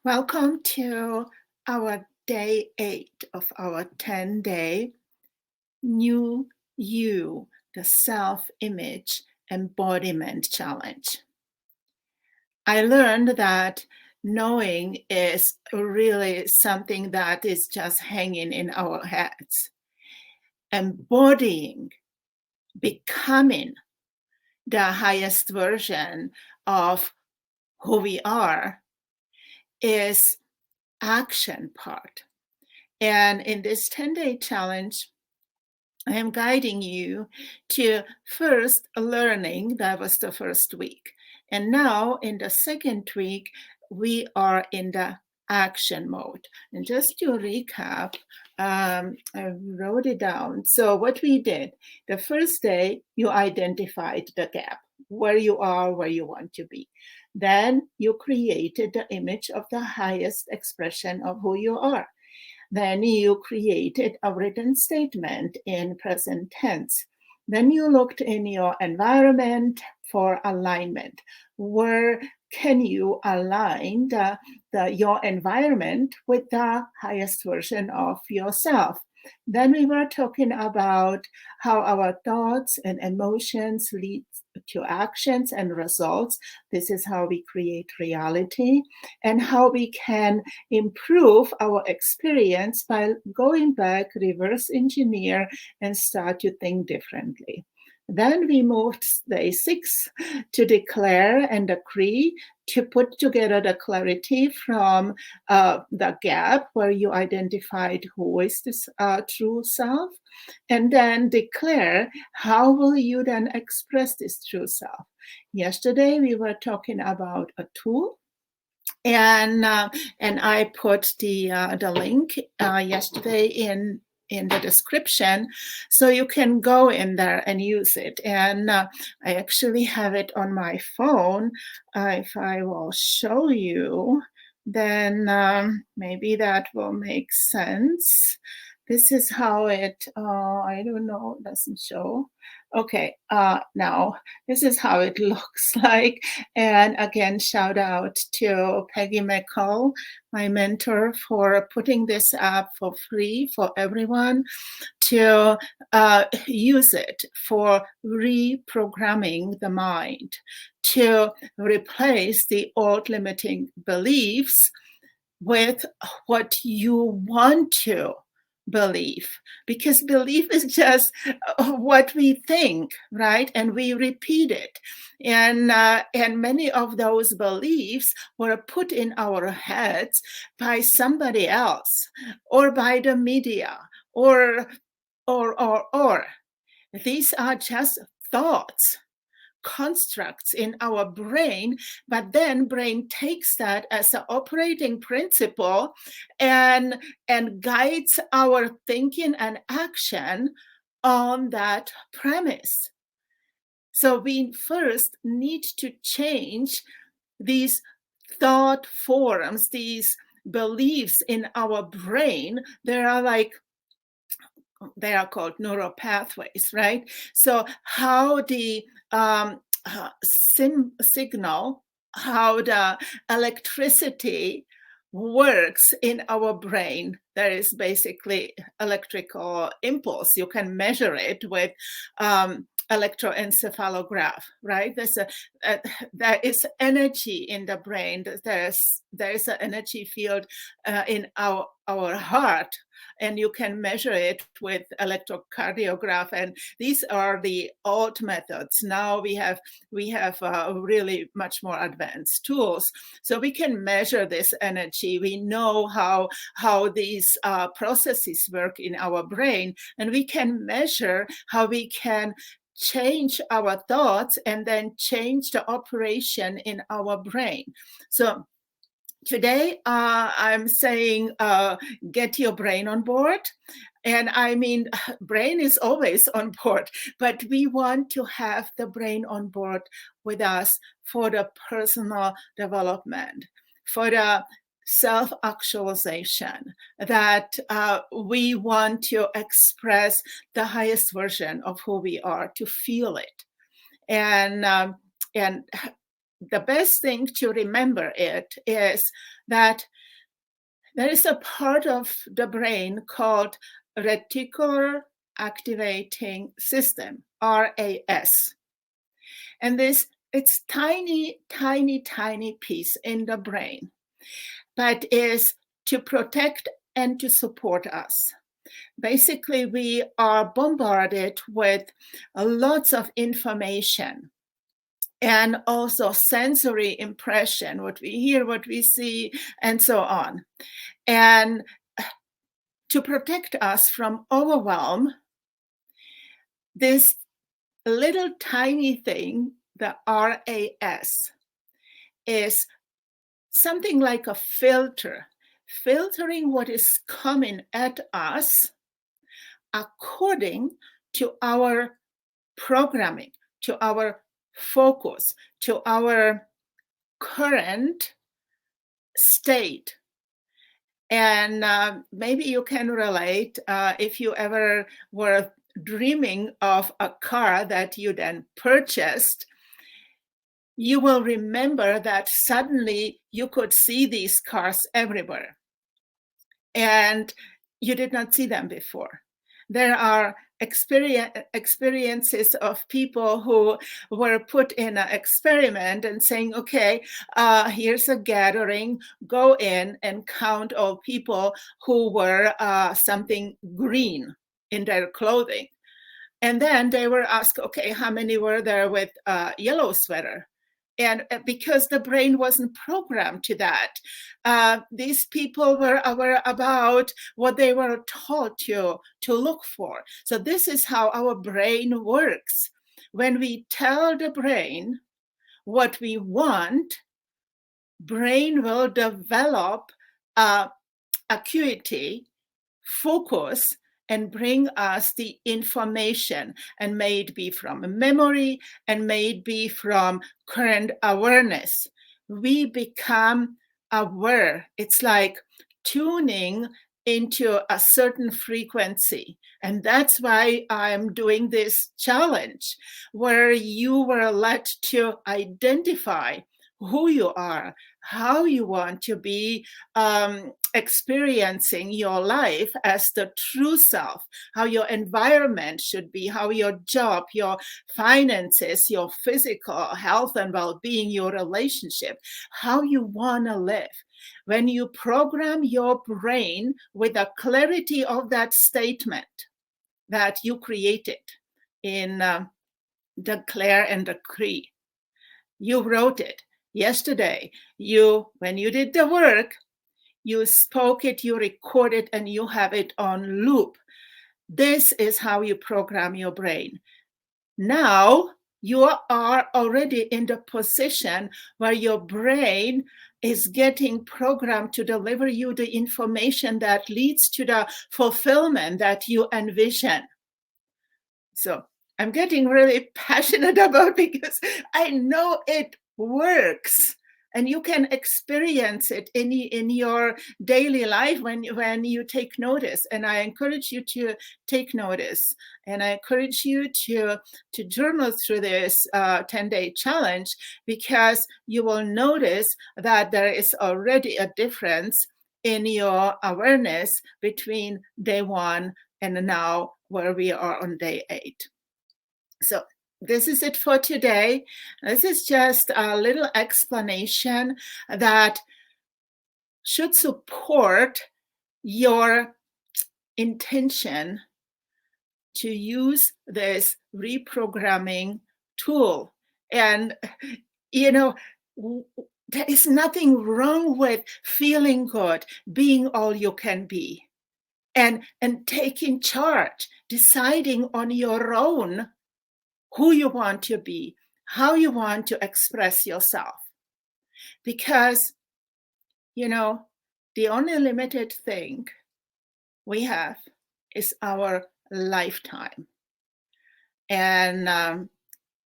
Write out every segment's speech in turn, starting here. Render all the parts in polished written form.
Welcome to our day 8 of our 10-day New You, the Self-Image Embodiment Challenge. I learned that knowing is really something that is just hanging in our heads. Embodying, becoming the highest version of who we are is action part. And in this 10-day challenge, I am guiding you to first learning. That was the first week. And now in the second week, we are in the action mode. And just to recap, I wrote it down. So what we did, the first day, you identified the gap, where you are, where you want to be. Then you created the image of the highest expression of who you are. Then you created a written statement in present tense. Then you looked in your environment for alignment. Where can you align your environment with the highest version of yourself? Then we were talking about how our thoughts and emotions lead to actions and results. This is how we create reality, and how we can improve our experience by going back, reverse engineer, and start to think differently. Then we moved day 6 to declare and decree, to put together the clarity from the gap where you identified who is this true self, and then declare how will you then express this true self. Yesterday we were talking about a tool, and I put the link yesterday in the description, so you can go in there and use it. And I actually have it on my phone. If I will show you, then maybe that will make sense. This is how it, I don't know, doesn't show. Okay, now this is how it looks like. And again, shout out to Peggy McCall, my mentor, for putting this up for free for everyone to use it for reprogramming the mind, to replace the old limiting beliefs with what you want to believe, because belief is just what we think, right? And we repeat it, and many of those beliefs were put in our heads by somebody else, or by the media, or these are just thoughts, constructs in our brain, but then brain takes that as an operating principle and guides our thinking and action on that premise. So we first need to change these thought forms, these beliefs in our brain. They are called neural pathways, right? So how the signal, how the electricity works in our brain. There is basically electrical impulse. You can measure it with electroencephalograph, right? There is energy in the brain. There is an energy field in our heart, and you can measure it with electrocardiograph. And these are the old methods. Now we have really much more advanced tools, so we can measure this energy. We know how these processes work in our brain, and we can measure how we can change our thoughts and then change the operation in our brain. So today, I'm saying get your brain on board. And I mean, brain is always on board, but we want to have the brain on board with us for the personal development, for the self-actualization, that we want to express the highest version of who we are, to feel it. And the best thing to remember it is that there is a part of the brain called Reticular Activating System, RAS. And it's tiny, tiny, tiny piece in the brain, but is to protect and to support us. Basically, we are bombarded with lots of information and also sensory impression, what we hear, what we see, and so on. And to protect us from overwhelm, this little tiny thing, the RAS, is something like a filter, filtering what is coming at us according to our programming, to our focus, to our current state. And maybe you can relate if you ever were dreaming of a car that you then purchased. You will remember that suddenly you could see these cars everywhere, and you did not see them before. There are experiences of people who were put in an experiment and saying, okay, here's a gathering, go in and count all people who were something green in their clothing. And then they were asked, okay, how many were there with a yellow sweater? And because the brain wasn't programmed to that, these people were aware about what they were taught to look for. So this is how our brain works. When we tell the brain what we want, brain will develop acuity, focus, and bring us the information, and may it be from memory and may it be from current awareness. We become aware. It's like tuning into a certain frequency. And that's why I'm doing this challenge, where you were led to identify who you are, how you want to be experiencing your life as the true self, how your environment should be, how your job, your finances, your physical health and well-being, your relationship, how you want to live. When you program your brain with the clarity of that statement that you created in Declare and Decree, you wrote it yesterday. When you did the work, you spoke it, you recorded, and you have it on loop. This is how you program your brain. Now you are already in the position where your brain is getting programmed to deliver you the information that leads to the fulfillment that you envision. So I'm getting really passionate about it because I know it works. And you can experience it in your daily life when you take notice. And I encourage you to take notice. And I encourage you to journal through this 10-day challenge, because you will notice that there is already a difference in your awareness between day 1 and now, where we are on day 8. So this is it for today. This is just a little explanation that should support your intention to use this reprogramming tool. And, there is nothing wrong with feeling good, being all you can be, and taking charge, deciding on your own who you want to be, how you want to express yourself. Because, the only limited thing we have is our lifetime. And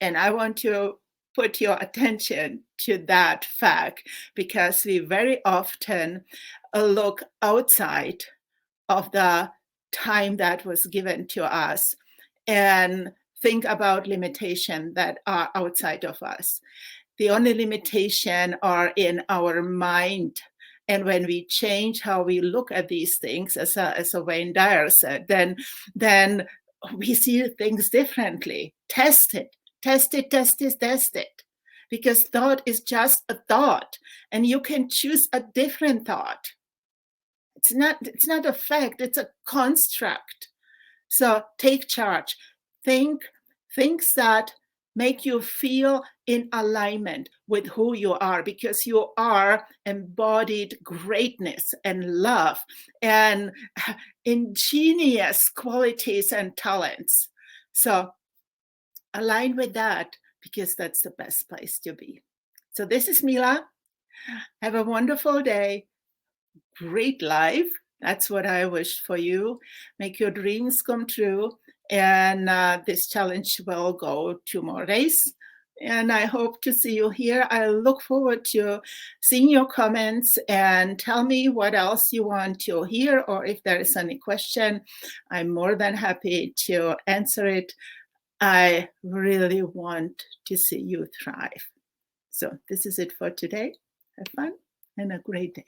I want to put your attention to that fact, because we very often look outside of the time that was given to us and think about limitations that are outside of us. The only limitation are in our mind. And when we change how we look at these things, as a Wayne Dyer said, then we see things differently. Test it, test it, test it, test it. Because thought is just a thought, and you can choose a different thought. It's not a fact, it's a construct. So take charge. Think things that make you feel in alignment with who you are, because you are embodied greatness and love and ingenious qualities and talents. So align with that, because that's the best place to be. So this is Mila. Have a wonderful day. Great life. That's what I wish for you. Make your dreams come true. And this challenge will go 2 more days. And I hope to see you here. I look forward to seeing your comments, and tell me what else you want to hear, or if there is any question, I'm more than happy to answer it. I really want to see you thrive. So this is it for today. Have fun and a great day.